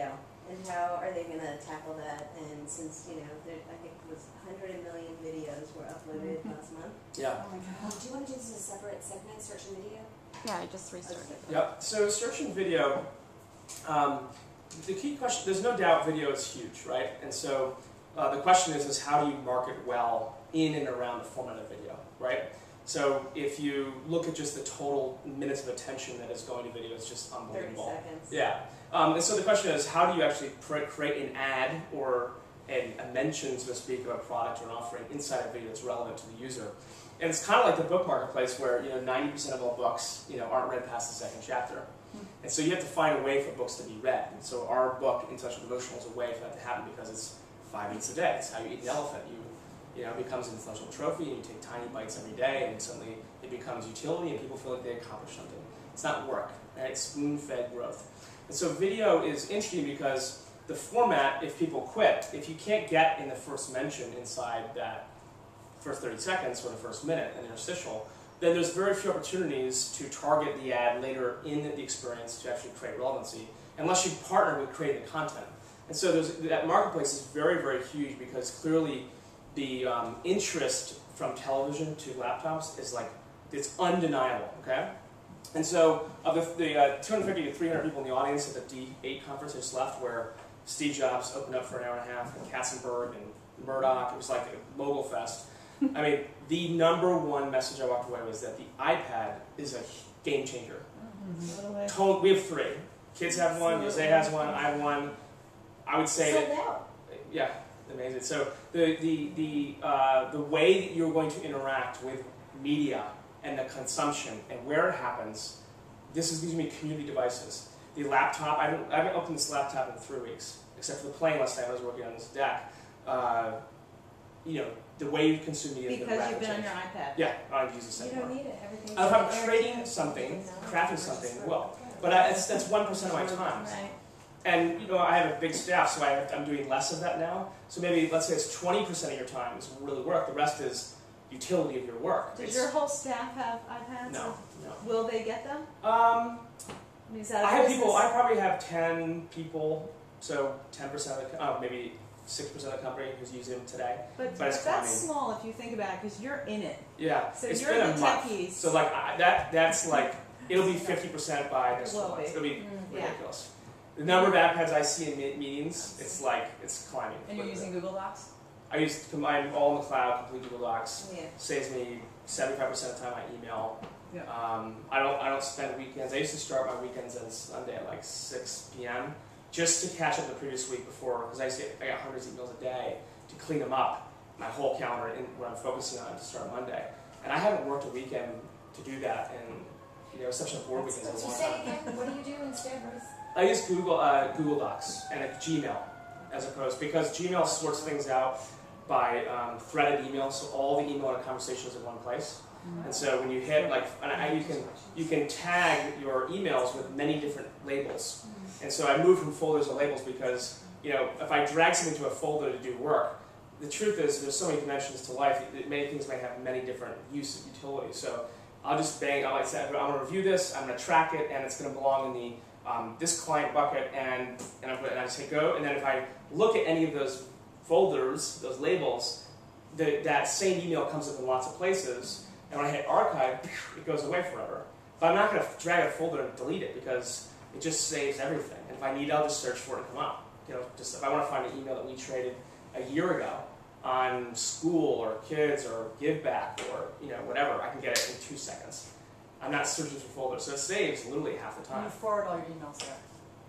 video, and how are they going to tackle that? And since, you know, I think it was 100 million videos were uploaded last month. Yeah. Oh my God. Do you want to do this as a separate segment, search and video? Yeah, I just restarted. Yep. So search and video, the key question, there's no doubt video is huge, right? And so the question is how do you market well in and around the format of video, right? So if you look at just the total minutes of attention that is going to video, it's just unbelievable. 30 seconds. Yeah. And so the question is, how do you actually create an ad or a mention, so to speak, of a product or an offering inside a video that's relevant to the user? And it's kind of like the book marketplace where 90% of all books aren't read past the second chapter. And so you have to find a way for books to be read. And so our book, In Touch with Emotional, is a way for that to happen because it's 5 minutes a day. It's how you eat an elephant. It becomes an intellectual trophy, and you take tiny bites every day, and suddenly it becomes utility, and people feel like they accomplished something. It's not work, right? It's spoon-fed growth. And so video is interesting because the format, if people quit, if you can't get in the first mention inside that first 30 seconds or the first minute, an interstitial, then there's very few opportunities to target the ad later in the experience to actually create relevancy, unless you partner with creating the content. And so that marketplace is very, very huge because clearly the interest from television to laptops is it's undeniable, okay? And so of the 250 to 300 people in the audience at the D8 conference I just left, where Steve Jobs opened up for an hour and a half, and Katzenberg and Murdoch, it was like a mogul fest. I mean, the #1 message I walked away was that the iPad is a game changer. We have 3. Kids have one, Jose has one, I have one. I would say Sold that, out. yeah, amazing. So the way that you're going to interact with media and the consumption and where it happens, this is going to be community devices. The laptop, I haven't opened this laptop in 3 weeks, except for the plane last night I was working on this deck. The way you consume media. Because you've been on your iPad. Yeah, I use the same. You don't need it. Everything's If I'm creating something, crafting something, well, but that's 1% of my time. Right. And I have a big staff, so I'm doing less of that now. So maybe let's say it's 20% of your time is really work. The rest is utility of your work. Does your whole staff have iPads? No. Will they get them? I have people. I probably have 10 people, so 10% of the maybe 6% of the company who's using them today. But it's that's small if you think about it, because you're in it. Yeah, so it's you're been a the month. techies. So that's it'll be 50% by this month. It'll be ridiculous. The number of iPads I see in meetings, it's climbing. And you're using Google Docs? I use combine all in the cloud, complete Google Docs. Yeah. Saves me 75% of the time I email. Yeah. I don't spend weekends. I used to start my weekends on Sunday at 6 p.m. just to catch up the previous week before, because I got hundreds of emails a day to clean them up. My whole calendar and what I'm focusing on to start Monday, and I haven't worked a weekend to do that, and exception of board weekends. What you say again? What do you do instead, Ruth? I use Google Docs and Gmail as opposed, because Gmail sorts things out by threaded emails, so all the email and conversations in one place. And so when you hit you can tag your emails with many different labels. And so I moved from folders to labels because if I drag something to a folder to do work, the truth is there's so many dimensions to life. Many things may have many different use and utilities. So I'll just I might say I'm going to review this, I'm going to track it, and it's going to belong in the this client bucket, and I just hit go. And then if I look at any of those folders, those labels, that same email comes up in lots of places. And when I hit archive, it goes away forever. But I'm not going to drag a folder and delete it because it just saves everything. And if I need it, I'll just search for it and come up. Just if I want to find an email that we traded a year ago on school or kids or give back or whatever, I can get it in 2 seconds. I'm not searching for folders, so it saves literally half the time. You forward all your emails there.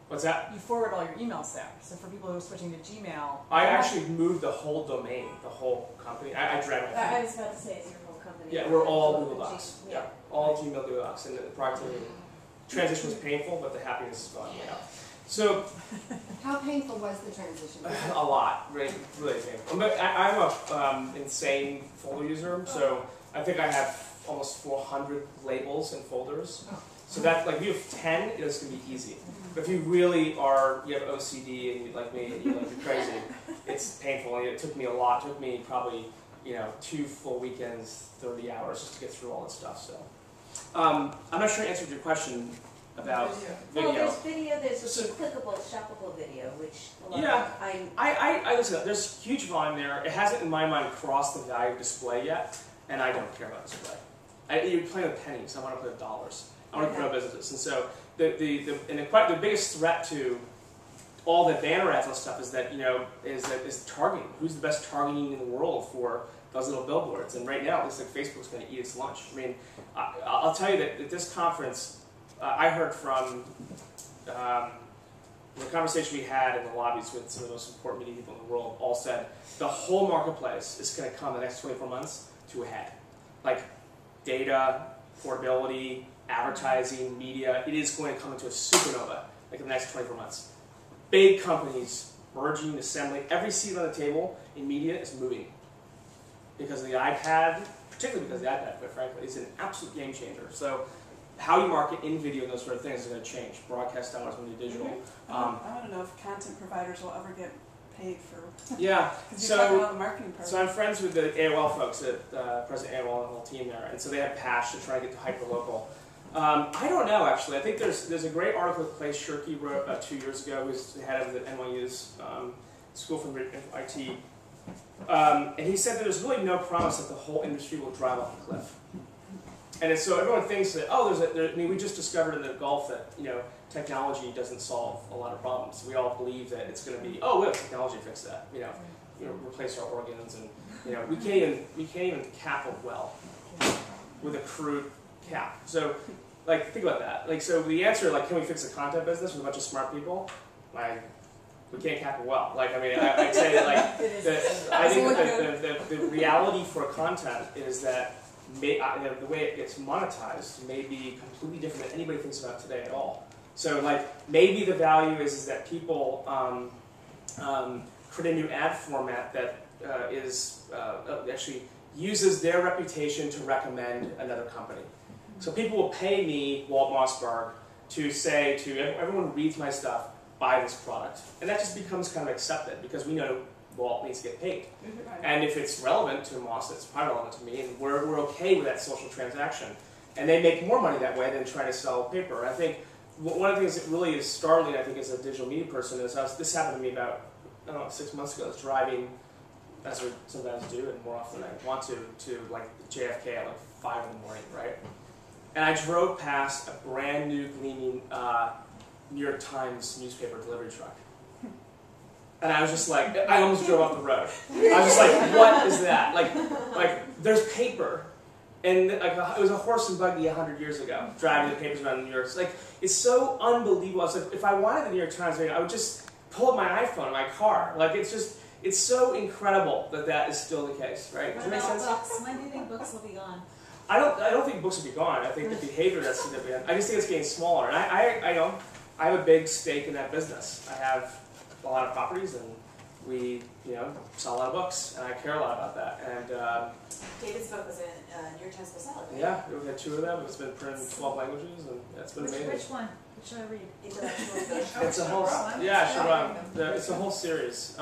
What's that? You forward all your emails there. So for people who are switching to Gmail, I actually moved the whole domain, the whole company. I dragged it. I was about to say, it's your whole company. Yeah, we're all Google Docs. Yeah, all Gmail Google Docs, and the productivity transition was painful, but the happiness is gone. Yeah. So, How painful was the transition? a lot, really painful. But I'm a insane folder user, so I think I have almost 400 labels and folders. So that, if you have 10, it's going to be easy. But if you really you have OCD and like me, and you're crazy, it's painful. It took me a lot. It took me probably 2 full weekends, 30 hours just to get through all this stuff. So I'm not sure I answered your question. about Well, video. there's video, there's So- clickable, shoppable video, which a lot Yeah. of, I listen, there's huge volume there. It hasn't, in my mind, crossed the value of display yet, and I don't care about display. You're playing with pennies. I want to play with dollars. I want to grow businesses. And so the biggest threat to all the banner ads and stuff is that, is targeting. Who's the best targeting in the world for those little billboards? And right now, it looks like Facebook's going to eat its lunch. I mean, I'll tell you that at this conference, I heard from the conversation we had in the lobbies with some of the most important media people in the world, all said the whole marketplace is going to come the next 24 months to a head. Like data, portability, advertising, media, it is going to come into a supernova like in the next 24 months. Big companies merging, assembling, every seat on the table in media is moving because of the iPad, particularly because of the iPad, quite frankly. It's an absolute game changer. So how you market in video and those sort of things is going to change. Broadcast dollars going to be digital. I want to know if content providers will ever get paid for. Yeah. Because you're talking about the marketing program. So I'm friends with the AOL folks at President AOL and the whole team there, and so they have Pash to try to get to hyperlocal. I don't know, actually. I think there's a great article that Clay Shirky wrote about 2 years ago, who's the head of the NYU's School for IT. And he said that there's really no promise that the whole industry will drive off a cliff. And so everyone thinks that, we just discovered in the Gulf that, technology doesn't solve a lot of problems. We all believe that it's going to be, we have technology to fix that. Replace our organs, and we can't even cap a well with a crude cap. So, think about that. So the answer, can we fix the content business with a bunch of smart people? We can't cap a well. I'd say that, I think that the reality for content is that the way it gets monetized may be completely different than anybody thinks about today at all. So, maybe the value is that people create a new ad format that actually uses their reputation to recommend another company. So people will pay me, Walt Mossberg, to say to everyone who reads my stuff, buy this product. And that just becomes kind of accepted because we know Walt needs to get paid. And if it's relevant to Moss, it's probably relevant to me, and we're okay with that social transaction. And they make more money that way than trying to sell paper. And I think one of the things that really is startling, I think, as a digital media person is, this happened to me about, 6 months ago. I was driving, as we sometimes do, and more often than I want to JFK at 5 in the morning, right? And I drove past a brand new gleaming New York Times newspaper delivery truck. And I was just I almost drove off the road. I was just what is that? There's paper. And it was a horse and buggy 100 years ago, driving the papers around New York. It's so unbelievable. It's if I wanted the New York Times, I would just pull up my iPhone in my car. It's so incredible that is still the case, right? Does that make sense? Books? When do you think books will be gone? I don't think books will be gone. I think the behavior that's significant. I just think it's getting smaller. And I have a big stake in that business. I have a lot of properties, and we sell a lot of books, and I care a lot about that. And David's book was a New York Times bestseller, right? yeah, we've had 2 of them. It's been printed in 12 languages, and it's been amazing. Which one? Which should I read? Intellectual. It's a whole, it's a whole series.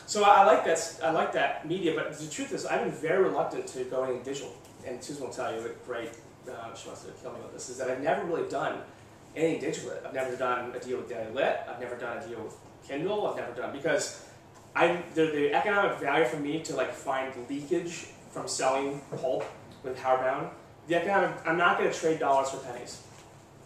So I like that. I like that media, but the truth is, I've been very reluctant to go anything digital. And Susan will tell you that great. She wants to kill me with this. Is that I've never really done anything digital. I've never done a deal with Daily Lit. I've never done a deal with Kindle. I've never done because the economic value for me to find leakage from selling pulp with Howard I'm not going to trade dollars for pennies.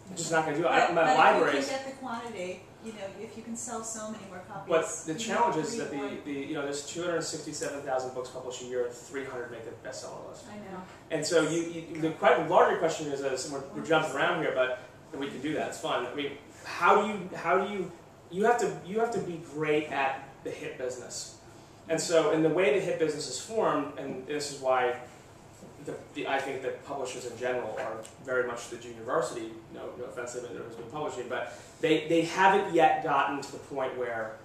I'm just not going to do it. My libraries. If you can get the quantity, if you can sell so many more copies. But the challenge is that there's 267,000 books published a year, 300 make the bestseller list. I know. And so the quite larger question is, we're jumping around here, but we can do that. It's fun. I mean, how do you have to be great at the hit business. And so, in the way the hit business is formed, and this is why I think that publishers in general are very much the junior varsity. No offense to anyone who's been publishing, but they haven't yet gotten to the point where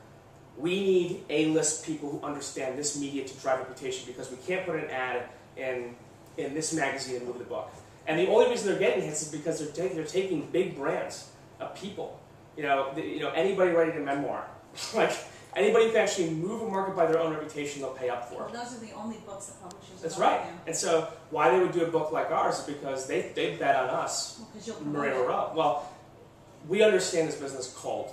we need A-list people who understand this media to drive reputation because we can't put an ad in this magazine and move the book. And the only reason they're getting hits is because they're taking big brands of people. Anybody writing a memoir, anybody who can actually move a market by their own reputation, they'll pay up for. Well, those are the only books that publishers. That's right. And so why they would do a book like ours is because they bet on us, Because you'll Maria Morell. Well, we understand this business cold.